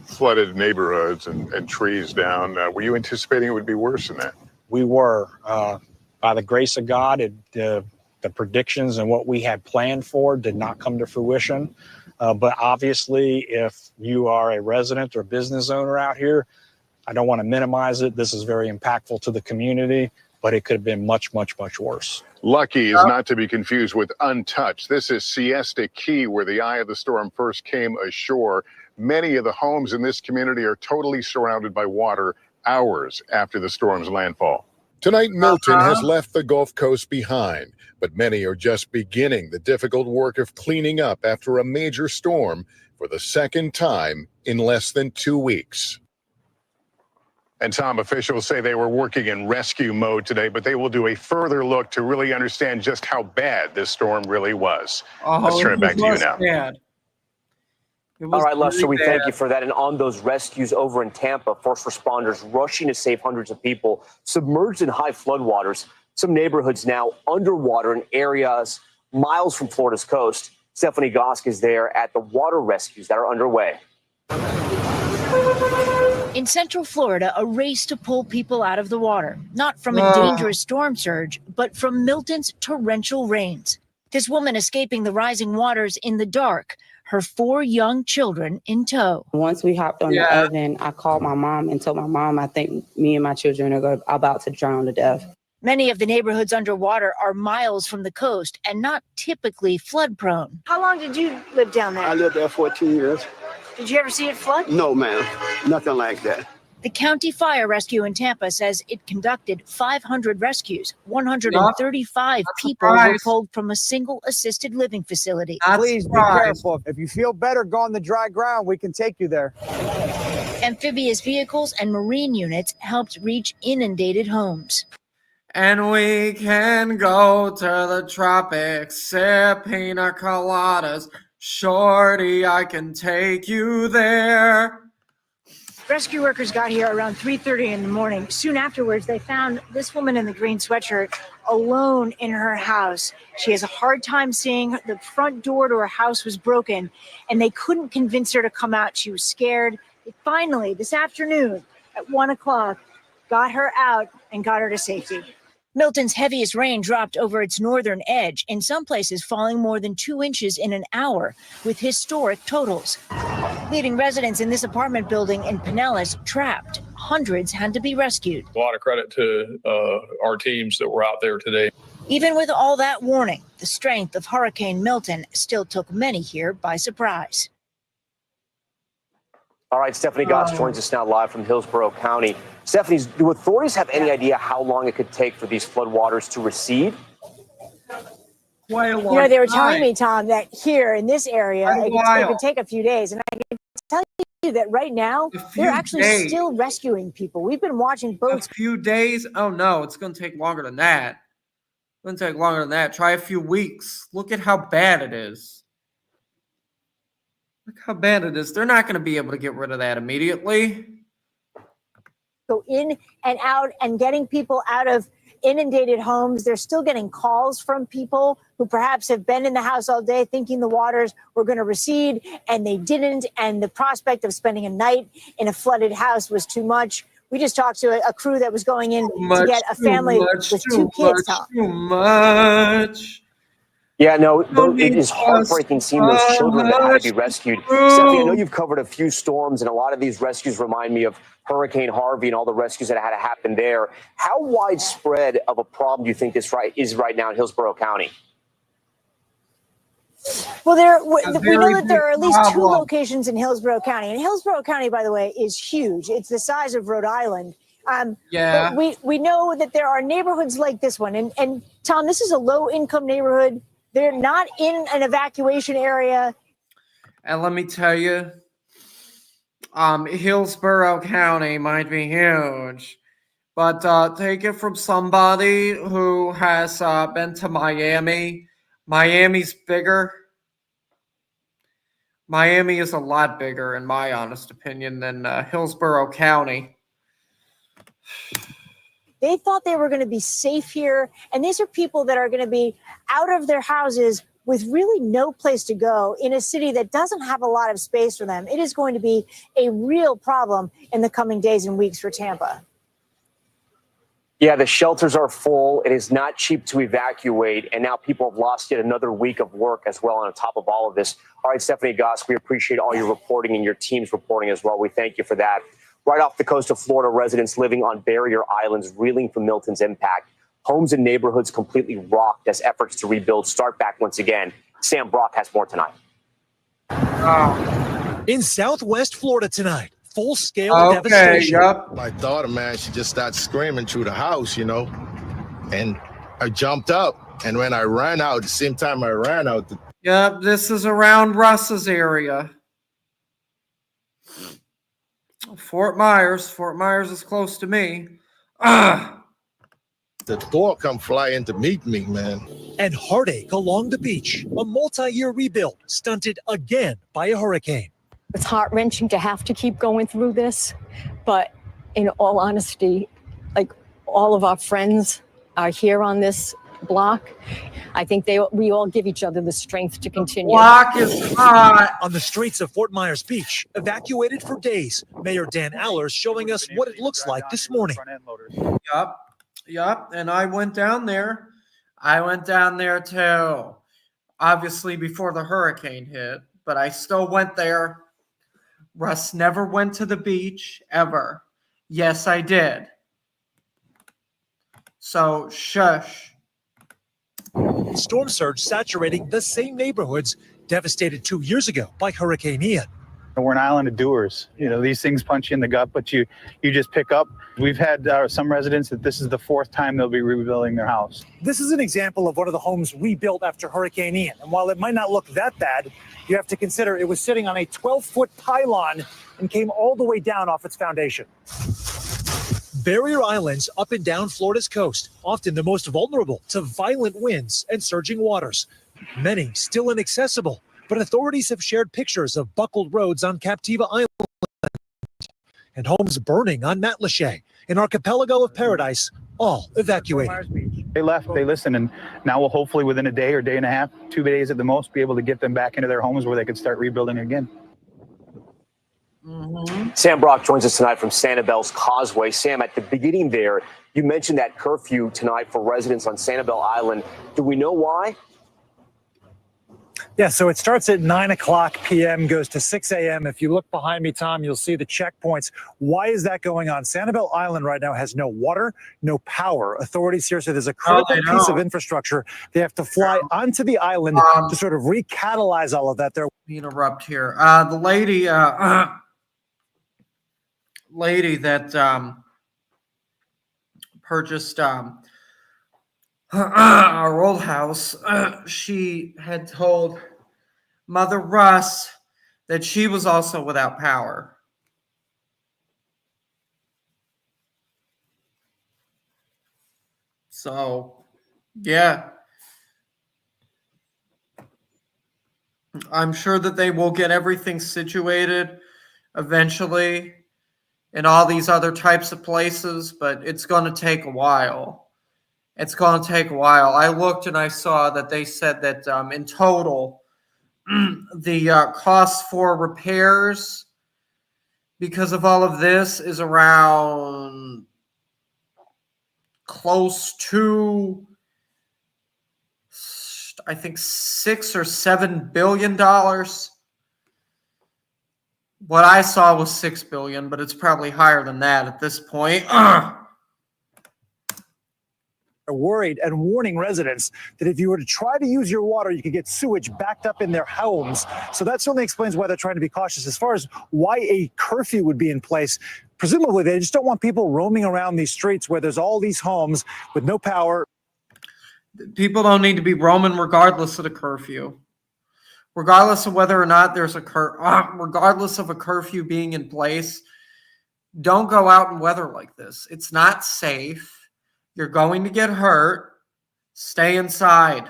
flooded neighborhoods and trees down. Were you anticipating it would be worse than that? We were, by the grace of God, the predictions and what we had planned for did not come to fruition. But obviously, if you are a resident or business owner out here, I don't want to minimize it. This is very impactful to the community, but it could have been much, much, much worse. Lucky is not to be confused with untouched. This is Siesta Key, where the eye of the storm first came ashore. Many of the homes in this community are totally surrounded by water hours after the storm's landfall. Tonight, Milton has left the Gulf Coast behind, but many are just beginning the difficult work of cleaning up after a major storm for the second time in less than 2 weeks. And Tom, officials say they were working in rescue mode today, but they will do a further look to really understand just how bad this storm really was. Let's turn it back to you now. Bad. All right, Lester, really we thank bad. you for that. And on those rescues over in Tampa, first responders rushing to save hundreds of people submerged in high floodwaters. Some neighborhoods now underwater in areas miles from Florida's coast. Stephanie Gosk is there at the water rescues that are underway. In Central Florida, a race to pull people out of the water, not from a dangerous storm surge, but from Milton's torrential rains. This woman escaping the rising waters in the dark, her 4 young children in tow. Once we hopped on the oven, I called my mom and told my mom, I think me and my children are about to drown to death. Many of the neighborhoods underwater are miles from the coast and not typically flood prone. How long did you live down there? I lived there 14 years. Did you ever see it flood? No, ma'am. Nothing like that. The County Fire Rescue in Tampa says it conducted 500 rescues. 135 people were pulled from a single assisted living facility. Please be careful. If you feel better, go on the dry ground. We can take you there. Amphibious vehicles and marine units helped reach inundated homes. And we can go to the tropics, sip pina coladas. Shorty, I can take you there. Rescue workers got here around 3:30 in the morning. Soon afterwards, they found this woman in the green sweatshirt alone in her house. She has a hard time seeing. The front door to her house was broken, and they couldn't convince her to come out. She was scared. They finally, this afternoon at 1 o'clock, got her out and got her to safety. Milton's heaviest rain dropped over its northern edge, in some places falling more than 2 inches in an hour, with historic totals, leaving residents in this apartment building in Pinellas trapped. Hundreds had to be rescued. A lot of credit to our teams that were out there today. Even with all that warning, the strength of Hurricane Milton still took many here by surprise. All right, Stephanie Goss joins us now live from Hillsborough County. Stephanie, do authorities have any idea how long it could take for these floodwaters to recede? Quite a long You know, they were time. telling me, Tom, that here in this area, it could take a few days. And I can tell you that right now, they're actually days. still rescuing people. We've been watching boats. A few days? Oh no, it's going to take longer than that. It's going to take longer than that. Try a few weeks. Look at how bad it is. Look how bad it is. They're not going to be able to get rid of that immediately. Go in and out and getting people out of inundated homes. They're still getting calls from people who perhaps have been in the house all day thinking the waters were going to recede, and they didn't. And the prospect of spending a night in a flooded house was too much. We just talked to a crew that was going in to get a family with 2 kids. Too much. Yeah, no, it is heartbreaking seeing those children that had to be rescued. Stephanie, I know you've covered a few storms, and a lot of these rescues remind me of Hurricane Harvey and all the rescues that had to happen there. How widespread of a problem do you think this is right now in Hillsborough County? Well, we very know that there are at least two problem. locations in Hillsborough County, and Hillsborough County, by the way, is huge. It's the size of Rhode Island. Yeah. But we know that there are neighborhoods like this one, and Tom, this is a low-income neighborhood. They're not in an evacuation area. And let me tell you, Hillsborough County might be huge, but take it from somebody who has been to Miami. Miami's bigger. Miami is a lot bigger, in my honest opinion, than Hillsborough County. They thought they were going to be safe here. And these are people that are going to be out of their houses with really no place to go in a city that doesn't have a lot of space for them. It is going to be a real problem in the coming days and weeks for Tampa. Yeah, the shelters are full. It is not cheap to evacuate. And now people have lost yet another week of work as well on top of all of this. All right, Stephanie Goss, we appreciate all your reporting and your team's reporting as well. We thank you for that. Right off the coast of Florida, residents living on barrier islands reeling from Milton's impact. Homes and neighborhoods completely rocked as efforts to rebuild start back once again. Sam Brock has more tonight. In Southwest Florida tonight, full-scale devastation. My daughter, man, she just started screaming through the house, and I jumped up. And when I ran out, the same time I ran out. Yep, this is around Russ's area. Fort Myers is close to me. The door come flying to meet me, man. And heartache along the beach. A multi-year rebuild stunted again by a hurricane. It's heart-wrenching to have to keep going through this, but in all honesty, like all of our friends are here on this block. I think we all give each other the strength to continue. Block is hot. On the streets of Fort Myers Beach, evacuated for days. Mayor Dan Allers showing us what it looks like this morning. Yup. And I went down there. Too. Obviously before the hurricane hit, but I still went there. Russ never went to the beach, ever. Yes, I did. So, shush. Storm surge saturating the same neighborhoods devastated 2 years ago by Hurricane Ian. We're an island of doers. These things punch you in the gut, but you just pick up. We've had some residents that this is the fourth time they'll be rebuilding their house. This is an example of one of the homes rebuilt after Hurricane Ian. And while it might not look that bad, you have to consider it was sitting on a 12-foot pylon and came all the way down off its foundation. Barrier islands up and down Florida's coast, often the most vulnerable to violent winds and surging waters. Many still inaccessible, but authorities have shared pictures of buckled roads on Captiva Island and homes burning on Matlacha, an archipelago of paradise, all evacuated. They left, they listened, and now we'll hopefully within a day or day and a half, 2 days at the most, be able to get them back into their homes where they could start rebuilding again. Sam Brock joins us tonight from Sanibel's Causeway. Sam, at the beginning there, you mentioned that curfew tonight for residents on Sanibel Island. Do we know why? Yeah, so it starts at 9 o'clock p.m., goes to 6 a.m. If you look behind me, Tom, you'll see the checkpoints. Why is that going on? Sanibel Island right now has no water, no power. Authorities here say there's a critical piece of infrastructure. They have to fly onto the island to sort of recatalyze all of that. They're interrupt here. The lady that purchased our old house, she had told Mother Russ that she was also without power. So, yeah. I'm sure that they will get everything situated eventually in all these other types of places, but it's going to take a while. I looked and I saw that they said that in total, the cost for repairs because of all of this is around close to, I think, $6 or $7 billion. What I saw was $6 billion, but it's probably higher than that at this point. are worried and warning residents that if you were to try to use your water, you could get sewage backed up in their homes. So that certainly explains why they're trying to be cautious. As far as why a curfew would be in place, presumably they just don't want people roaming around these streets where there's all these homes with no power. People don't need to be roaming regardless of the curfew. Regardless of whether or not there's regardless of a curfew being in place, don't go out in weather like this. It's not safe. You're going to get hurt. Stay inside.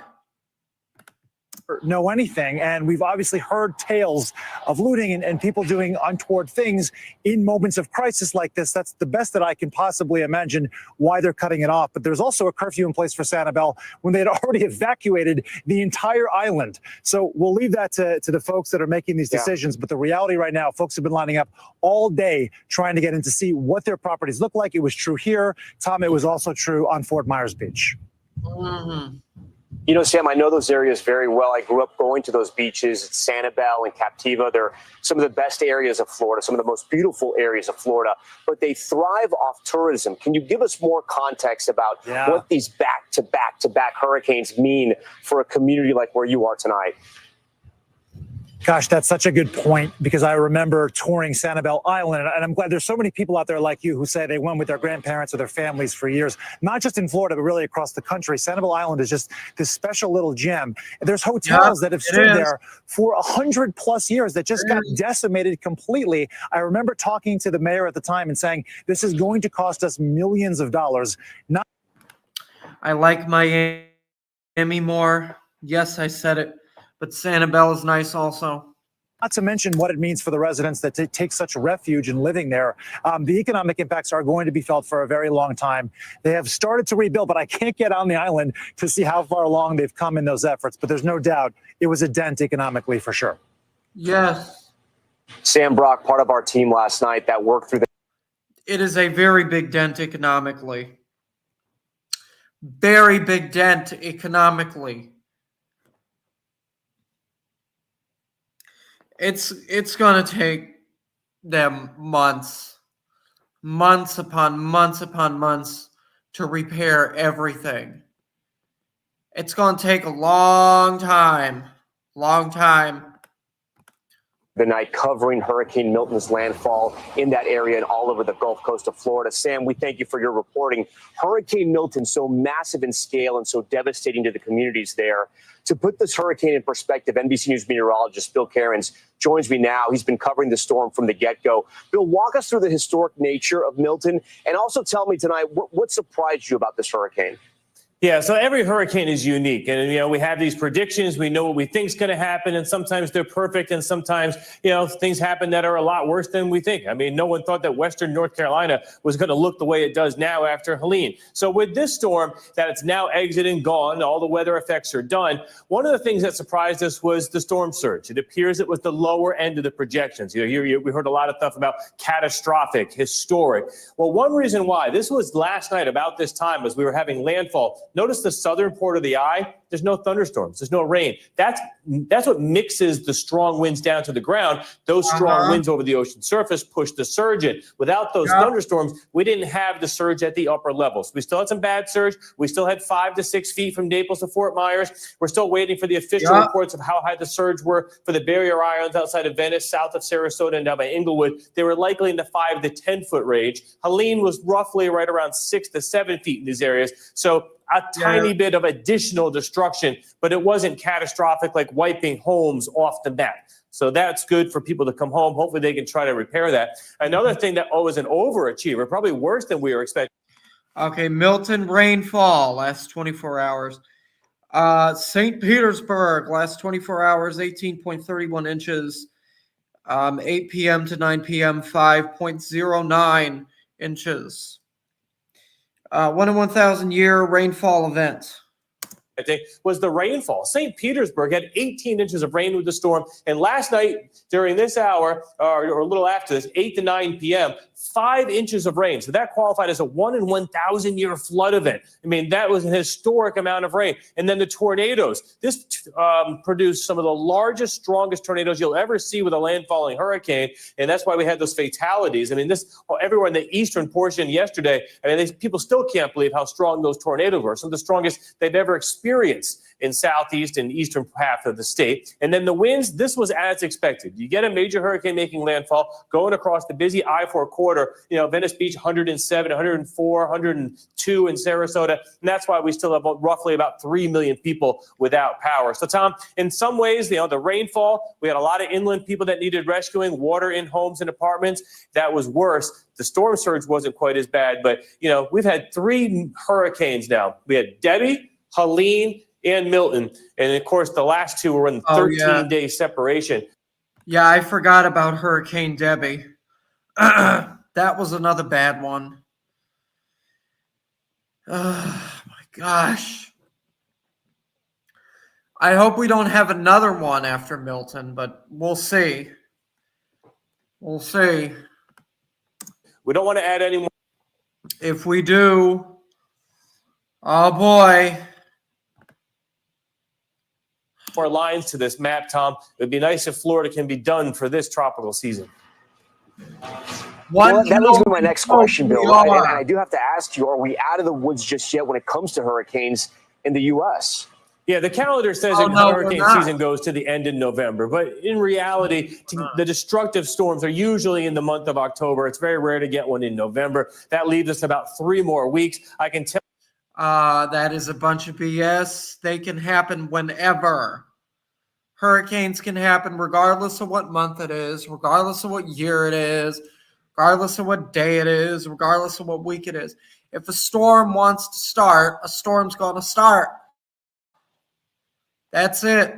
Know anything, and we've obviously heard tales of looting and people doing untoward things in moments of crisis like this. That's the best that I can possibly imagine why they're cutting it off. But there's also a curfew in place for Sanibel when they had already evacuated the entire island. So we'll leave that to the folks that are making these decisions. But the reality right now, folks have been lining up all day trying to get in to see what their properties look like. It was true here, Tom. It was also true on Fort Myers Beach. Mm-hmm. You know, Sam, I know those areas very well. I grew up going to those beaches, Sanibel and Captiva. They're some of the best areas of Florida, some of the most beautiful areas of Florida, but they thrive off tourism. Can you give us more context about what these back-to-back hurricanes mean for a community like where you are tonight? Gosh, that's such a good point, because I remember touring Sanibel Island, and I'm glad there's so many people out there like you who say they went with their grandparents or their families for years, not just in Florida, but really across the country. Sanibel Island is just this special little gem. There's hotels that have stood there for 100+ years that just got decimated completely. I remember talking to the mayor at the time and saying, this is going to cost us millions of dollars. I like Miami more. Yes, I said it. But Sanibel is nice also. Not to mention what it means for the residents that take such refuge in living there. The economic impacts are going to be felt for a very long time. They have started to rebuild, but I can't get on the island to see how far along they've come in those efforts. But there's no doubt it was a dent economically for sure. Yes. Sam Brock, part of our team last night that worked through the... It is a very big dent economically. Very big dent economically. It's going to take them months upon months to repair everything. It's going to take a long time. The night covering Hurricane Milton's landfall in that area and all over the Gulf Coast of Florida. Sam, we thank you for your reporting. Hurricane Milton, so massive in scale and so devastating to the communities there. To put this hurricane in perspective, NBC News meteorologist Bill Cairns joins me now. He's been covering the storm from the get-go. Bill, walk us through the historic nature of Milton, and also tell me tonight what surprised you about this hurricane. Yeah, so every hurricane is unique. And, we have these predictions. We know what we think is going to happen. And sometimes they're perfect. And sometimes, things happen that are a lot worse than we think. I mean, no one thought that Western North Carolina was going to look the way it does now after Helene. So with this storm, that it's now exiting, gone, all the weather effects are done. One of the things that surprised us was the storm surge. It appears it was the lower end of the projections. We heard a lot of stuff about catastrophic, historic. Well, one reason why this was last night about this time as we were having landfall. Notice the southern port of the eye. There's no thunderstorms. There's no rain. That's what mixes the strong winds down to the ground. Those strong winds over the ocean surface push the surge in. Without those thunderstorms, we didn't have the surge at the upper levels. We still had some bad surge. We still had 5 to 6 feet from Naples to Fort Myers. We're still waiting for the official reports of how high the surge were for the barrier islands outside of Venice, south of Sarasota, and down by Inglewood. They were likely in the 5 to 10 foot range. Helene was roughly right around 6 to 7 feet in these areas. So a tiny bit of additional destruction, but it wasn't catastrophic like wiping homes off the map. So that's good for people to come home. Hopefully they can try to repair that. Another thing that was an overachiever, probably worse than we were expecting. Okay, Milton rainfall last 24 hours. St. Petersburg last 24 hours, 18.31 inches. 8 p.m. to 9 p.m., 5.09 inches. 1 in 1,000 year rainfall event. I think, was the rainfall. St. Petersburg had 18 inches of rain with the storm. And last night, during this hour, or a little after this, 8 to 9 p.m., 5 inches of rain. So that qualified as a 1 in 1,000 year flood event. I mean, that was an historic amount of rain. And then the tornadoes. This produced some of the largest, strongest tornadoes you'll ever see with a landfalling hurricane. And that's why we had those fatalities. I mean, everywhere in the eastern portion yesterday, I mean, people still can't believe how strong those tornadoes were. Some of the strongest they've ever experienced in southeast and eastern half of the state. And then the winds, this was as expected. You get a major hurricane making landfall going across the busy I-4 corridor, Venice Beach, 107, 104, 102 in Sarasota. And that's why we still have roughly about 3 million people without power. So, Tom, in some ways, the rainfall, we had a lot of inland people that needed rescuing, water in homes and apartments. That was worse. The storm surge wasn't quite as bad, but, we've had 3 hurricanes now. We had Debbie, Helene, and Milton. And of course, the last 2 were in 13-day separation. Yeah, I forgot about Hurricane Debbie. That was another bad one. Oh, my gosh. I hope we don't have another one after Milton, but we'll see. We'll see. We don't want to add any more. If we do, oh boy. More lines to this map, Tom. It would be nice if Florida can be done for this tropical season. Well, that leads me to my next question, Bill. And I do have to ask you, are we out of the woods just yet when it comes to hurricanes in the U.S.? Yeah, the calendar says hurricane season goes to the end of November. But in reality, the destructive storms are usually in the month of October. It's very rare to get one in November. That leaves us about 3 more weeks. I can tell. That is a bunch of BS. They can happen whenever. Hurricanes can happen regardless of what month it is, regardless of what year it is, regardless of what day it is, regardless of what week it is. If a storm wants to start, a storm's going to start. That's it.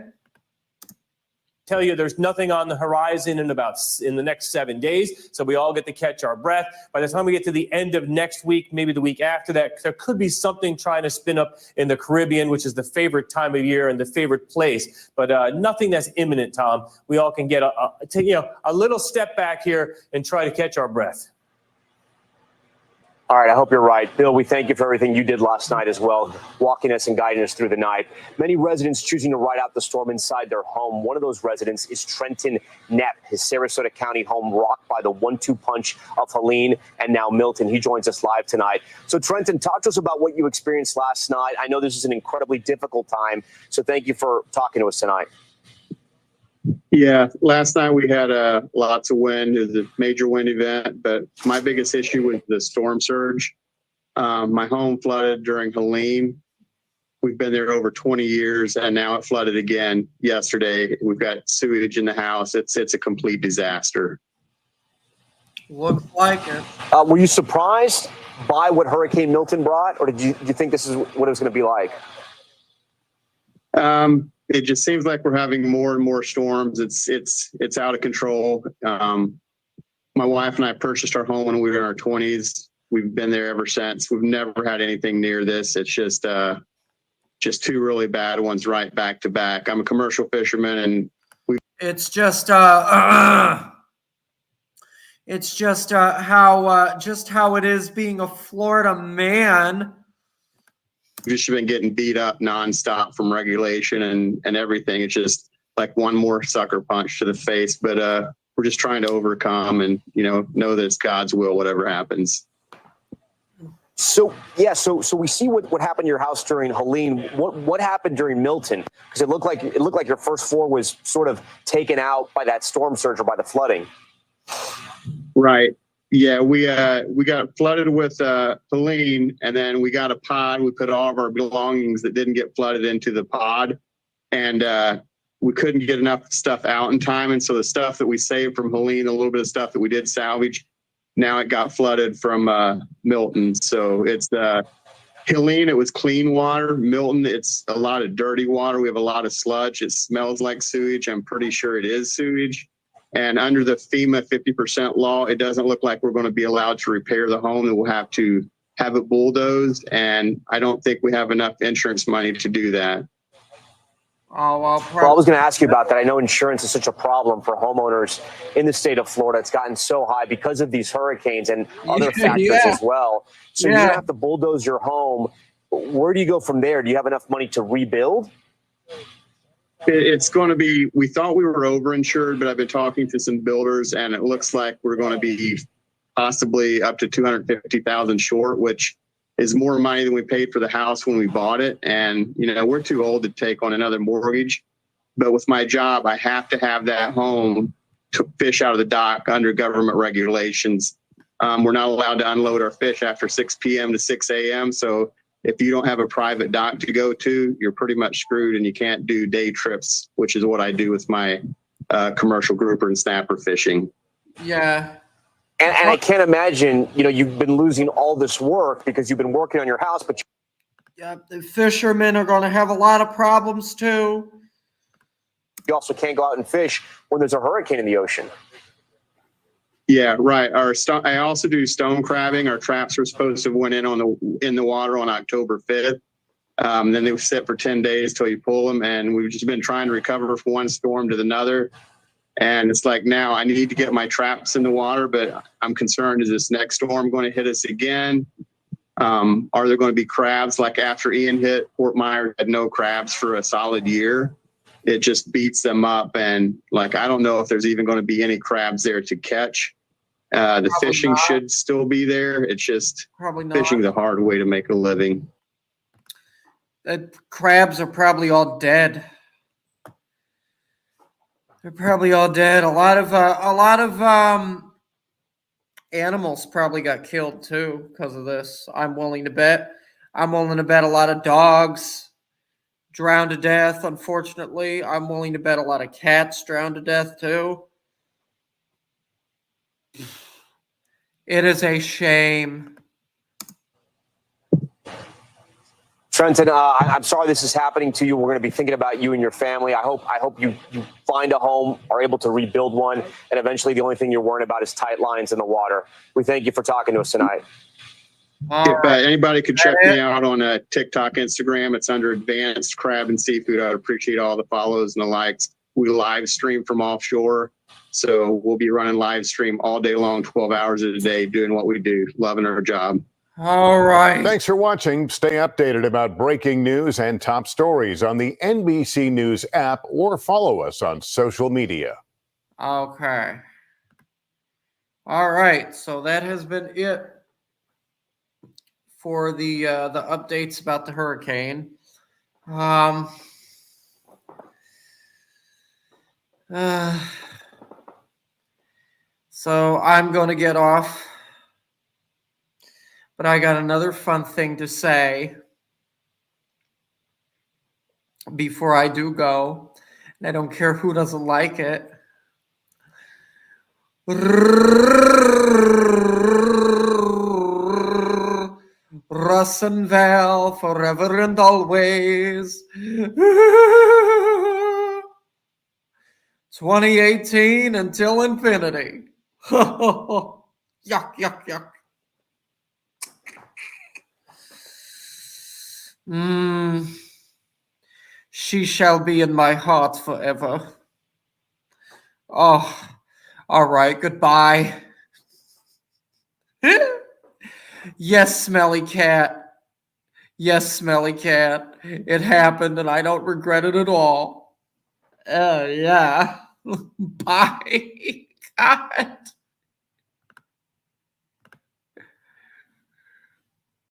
Tell you there's nothing on the horizon in the next 7 days, so we all get to catch our breath. By the time we get to the end of next week, maybe the week after that, there could be something trying to spin up in the Caribbean, which is the favorite time of year and the favorite place. But nothing that's imminent, Tom. We all can get a little step back here and try to catch our breath. All right, I hope you're right. Bill, we thank you for everything you did last night as well, walking us and guiding us through the night. Many residents choosing to ride out the storm inside their home. One of those residents is Trenton Knepp, his Sarasota County home rocked by the 1-2 punch of Helene and now Milton. He joins us live tonight. So, Trenton, talk to us about what you experienced last night. I know this is an incredibly difficult time, so thank you for talking to us tonight. Yeah, last night we had lots of wind. It was a major wind event, but my biggest issue was the storm surge. My home flooded during Helene. We've been there over 20 years, and now it flooded again yesterday. We've got sewage in the house. It's a complete disaster. Looks like it. Were you surprised by what Hurricane Milton brought, or did you think this is what it was going to be like? It just seems like we're having more and more storms. It's out of control. My wife and I purchased our home when we were in our 20s. We've been there ever since. We've never had anything near this. It's just 2 really bad ones right back to back. I'm a commercial fisherman, and it's just how it is being a Florida man. We've just been getting beat up nonstop from regulation and everything. It's just like one more sucker punch to the face, but we're just trying to overcome and, know that it's God's will, whatever happens. So we see what happened to your house during Helene. What happened during Milton? Because it looked like your first floor was sort of taken out by that storm surge or by the flooding. Right. Yeah, we got flooded with Helene, and then we got a pod. We put all of our belongings that didn't get flooded into the pod, and we couldn't get enough stuff out in time. And so the stuff that we saved from Helene, a little bit of stuff that we did salvage, now it got flooded from Milton. So it's Helene, it was clean water. Milton, it's a lot of dirty water. We have a lot of sludge. It smells like sewage. I'm pretty sure it is sewage. And under the FEMA 50% law, it doesn't look like we're going to be allowed to repair the home. That we'll have to have it bulldozed, and I don't think we have enough insurance money to do that. Oh, Well, I was going to ask you about that. I know insurance is such a problem for homeowners in the state of Florida. It's gotten so high because of these hurricanes and other factors as well. So you have to bulldoze your home. Where do you go from there? Do you have enough money to rebuild? It's going to be, we thought we were overinsured, but I've been talking to some builders, and it looks like we're going to be possibly up to $250,000 short, which is more money than we paid for the house when we bought it. And, you know, we're too old to take on another mortgage. But with my job, I have to have that home to fish out of the dock under government regulations. We're not allowed to unload our fish after 6 p.m. to 6 a.m. So if you don't have a private dock to go to, you're pretty much screwed, and you can't do day trips, which is what I do with my commercial grouper and snapper fishing. Yeah. And I can't imagine, you know, you've been losing all this work because you've been working on your house, but Yeah, the fishermen are going to have a lot of problems too. you also can't go out and fish when there's a hurricane in the ocean. Yeah, right. I also do stone crabbing. Our traps were supposed to have went in the water on October 5th. Then they sit for 10 days till you pull them, and we've just been trying to recover from one storm to another. And it's like, now I need to get my traps in the water, but I'm concerned, is this next storm going to hit us again? Are there going to be crabs? Like after Ian hit, Fort Myers had no crabs for a solid year. It just beats them up. And like, I don't know if there's even going to be any crabs there to catch. The Probably fishing not. should still be there. It's just Probably not. fishing's a hard way to make a living. The crabs are probably all dead. They're probably all dead. A lot of animals probably got killed too because of this. I'm willing to bet a lot of dogs drowned to death. Unfortunately, I'm willing to bet a lot of cats drowned to death too. It is a shame. Trenton, I'm sorry this is happening to you. We're going to be thinking about you and your family. I hope you find a home, are able to rebuild one, and eventually the only thing you're worrying about is tight lines in the water. We thank you for talking to us tonight. If anybody could check me out on TikTok, Instagram, it's under Advanced Crab and Seafood. I'd appreciate all the follows and the likes. We live stream from offshore, so we'll be running live stream all day long, 12 hours a day, doing what we do, loving our job. All right. Thanks for watching. Stay updated about breaking news and top stories on the NBC News app, or follow us on social media. Okay. All right. So that has been it for the updates about the hurricane. So I'm going to get off. But I got another fun thing to say before I do go. And I don't care who doesn't like it. Russ and Val forever and always. 2018 until infinity. Yuck, yuck, yuck. She shall be in my heart forever. Oh, all right, goodbye. Yes, smelly cat. Yes, smelly cat. It happened and I don't regret it at all. Yeah. Bye. God.